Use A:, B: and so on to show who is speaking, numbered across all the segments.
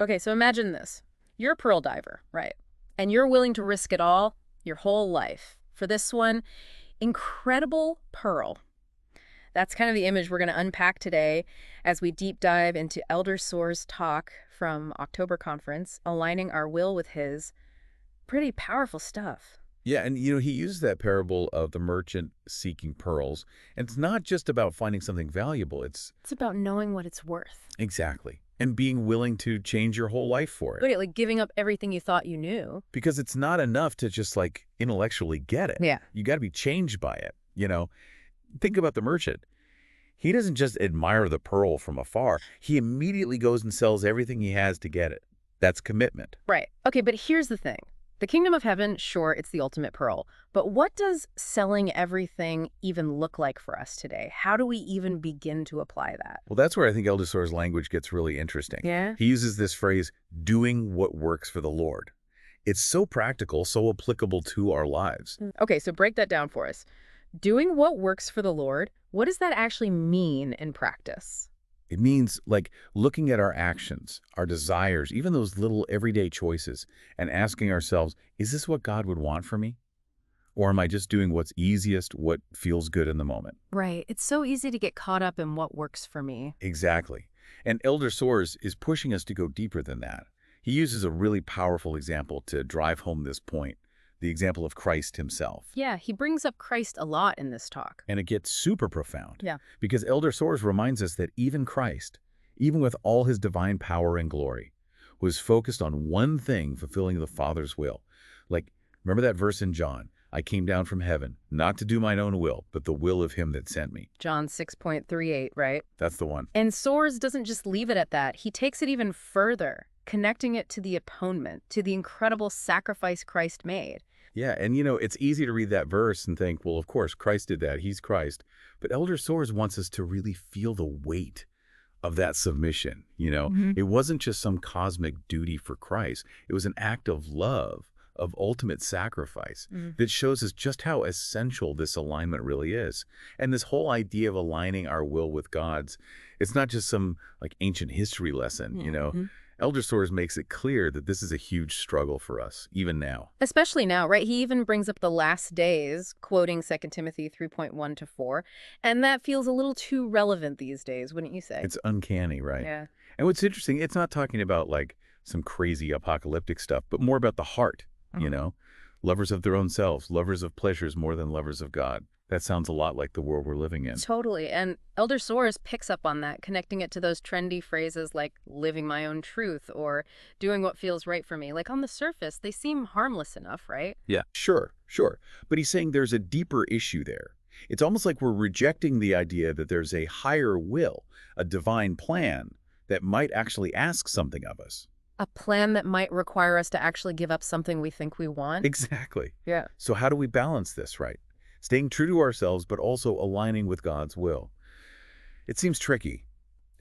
A: Okay, so imagine this. You're a pearl diver, right? And you're willing to risk it all your whole life. For this one, incredible pearl. That's kind of the image we're going to unpack today as we deep dive into Elder Soares' talk from October conference, aligning our will with his. Pretty powerful stuff.
B: Yeah, and he uses that parable of the merchant seeking pearls, and it's not just about finding something valuable. It's
A: It's about knowing what it's worth.
B: exactly, and being willing to change your whole life for it.
A: Right, like giving up everything you thought you knew.
B: Because it's not enough to just like intellectually get it.
A: Yeah.
B: You got to be changed by it. Think about the merchant. He doesn't just admire the pearl from afar. He immediately goes and sells everything he has to get it. That's commitment.
A: Right. Okay, but here's the thing. The kingdom of heaven, sure, it's the ultimate pearl. But what does selling everything even look like for us today? How do we even begin to apply that?
B: Well, that's where I think Elder Soares' language gets really interesting.
A: Yeah?
B: He uses this phrase, doing what works for the Lord. It's so practical, so applicable to our lives.
A: Okay, so break that down for us. Doing what works for the Lord, what does that actually mean in practice?
B: It means like looking at our actions, our desires, even those little everyday choices, and asking ourselves, is this what God would want for me? Or am I just doing what's easiest, what feels good in the moment?
A: Right. It's so easy to get caught up in what works for me.
B: Exactly. And Elder Soares is pushing us to go deeper than that. He uses a really powerful example to drive home this point, the example of Christ himself.
A: Yeah, he brings up Christ a lot in this talk.
B: And it gets super profound.
A: Yeah.
B: Because Elder Soares reminds us that even Christ, even with all his divine power and glory, was focused on one thing, fulfilling the Father's will. Like, remember that verse in John? I came down from heaven, not to do mine own will, but the will of him that sent me.
A: John 6.38, right?
B: That's the one.
A: And Soares doesn't just leave it at that. He takes it even further, connecting it to the atonement, to the incredible sacrifice Christ made.
B: Yeah, and it's easy to read that verse and think, well, of course, Christ did that. He's Christ. But Elder Soares wants us to really feel the weight of that submission. It wasn't just some cosmic duty for Christ. It was an act of love, of ultimate sacrifice that shows us just how essential this alignment really is. And this whole idea of aligning our will with God's, it's not just some like ancient history lesson. Elder Soares makes it clear that this is a huge struggle for us, even now.
A: Especially now, right? He even brings up the last days, quoting 2 Timothy 3.1 to 4. And that feels a little too relevant these days, wouldn't you say?
B: It's uncanny, right?
A: Yeah.
B: And what's interesting, it's not talking about like some crazy apocalyptic stuff, but more about the heart. Lovers of their own selves, lovers of pleasures more than lovers of God. That sounds a lot like the world we're living in.
A: Totally. And Elder Soares picks up on that, connecting it to those trendy phrases like living my own truth or doing what feels right for me. Like on the surface, they seem harmless enough, right?
B: Yeah, sure. But he's saying there's a deeper issue there. It's almost like we're rejecting the idea that there's a higher will, a divine plan that might actually ask something of us.
A: A plan that might require us to actually give up something we think we want.
B: Exactly.
A: Yeah.
B: So how do we balance this, right? Staying true to ourselves, but also aligning with God's will. It seems tricky.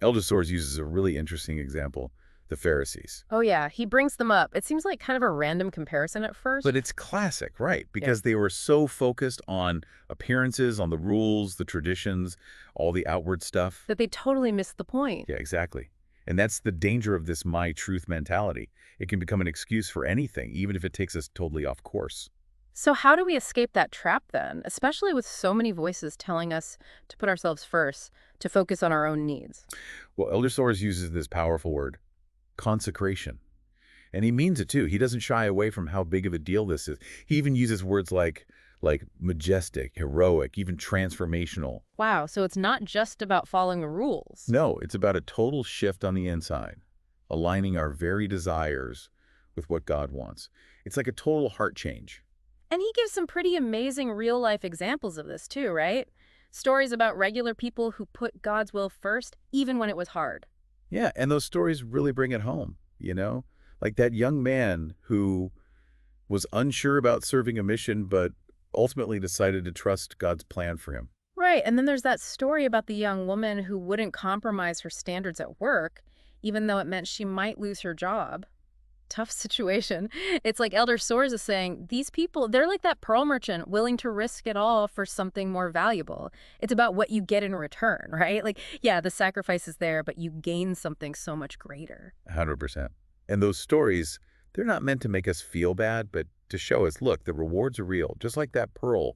B: Elder Soares uses a really interesting example, the Pharisees.
A: Oh, yeah. He brings them up. It seems like kind of a random comparison at first.
B: But it's classic, right? Because they were so focused on appearances, on the rules, the traditions, all the outward stuff.
A: that they totally missed the point.
B: Yeah, exactly. And that's the danger of this my truth mentality. It can become an excuse for anything, even if it takes us totally off course.
A: So how do we escape that trap then, especially with so many voices telling us to put ourselves first, to focus on our own needs?
B: Well, Elder Soares uses this powerful word, consecration. And he means it too. He doesn't shy away from how big of a deal this is. He even uses words like majestic, heroic, even transformational.
A: Wow, so it's not just about following the rules.
B: No, it's about a total shift on the inside, aligning our very desires with what God wants. It's like a total heart change.
A: And he gives some pretty amazing real-life examples of this too, right? Stories about regular people who put God's will first, even when it was hard.
B: Yeah, and those stories really bring it home. Like that young man who was unsure about serving a mission, but ultimately decided to trust God's plan for him.
A: Right, and then there's that story about the young woman who wouldn't compromise her standards at work, even though it meant she might lose her job. Tough situation. It's like Elder Soares is saying, these people, they're like that pearl merchant willing to risk it all for something more valuable. It's about what you get in return, right? Like, yeah, the sacrifice is there, but you gain something so much greater.
B: 100%. And those stories, they're not meant to make us feel bad, but to show us, look, the rewards are real. Just like that pearl,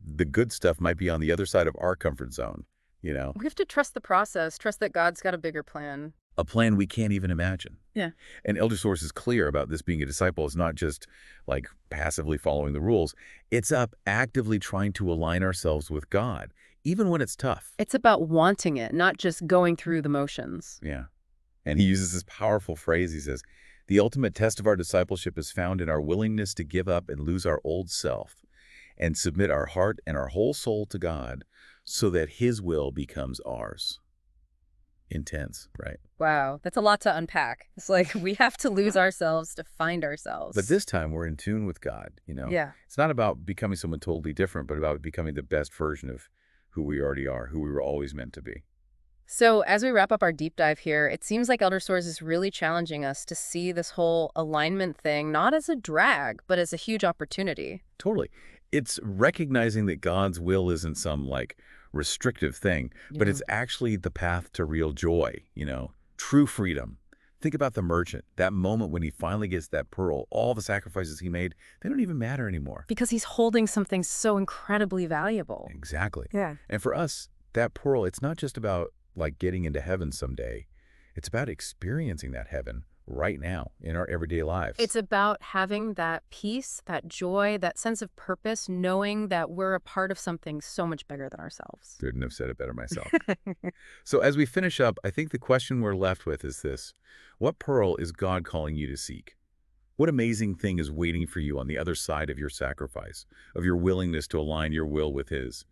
B: the good stuff might be on the other side of our comfort zone, you know?
A: We have to trust the process, trust that God's got a bigger plan.
B: A plan we can't even imagine.
A: Yeah.
B: And Elder Soares is clear about this being a disciple is not just like passively following the rules. It's up actively trying to align ourselves with God, even when it's tough.
A: It's about wanting it, not just going through the motions.
B: Yeah. And he uses this powerful phrase. He says, the ultimate test of our discipleship is found in our willingness to give up and lose our old self and submit our heart and our whole soul to God so that his will becomes ours. Intense, right?
A: Wow, that's a lot to unpack. It's like we have to lose ourselves to find ourselves.
B: But this time we're in tune with God, you know?
A: Yeah.
B: It's not about becoming someone totally different, but about becoming the best version of who we already are, who we were always meant to be.
A: So as we wrap up our deep dive here, it seems like Elder Soares is really challenging us to see this whole alignment thing not as a drag, but as a huge opportunity.
B: Totally. It's recognizing that God's will isn't some like restrictive thing, but it's actually the path to real joy, you know, true freedom. Think about the merchant, that moment when he finally gets that pearl, all the sacrifices he made, they don't even matter anymore.
A: Because he's holding something so incredibly valuable.
B: Exactly.
A: Yeah.
B: And for us, that pearl, it's not just about like getting into heaven someday. It's about experiencing that heaven right now in our everyday lives.
A: It's about having that peace, that joy, that sense of purpose, knowing that we're a part of something so much bigger than ourselves.
B: Couldn't have said it better myself. So as we finish up, I think the question we're left with is this. What pearl is God calling you to seek? What amazing thing is waiting for you on the other side of your sacrifice, of your willingness to align your will with his?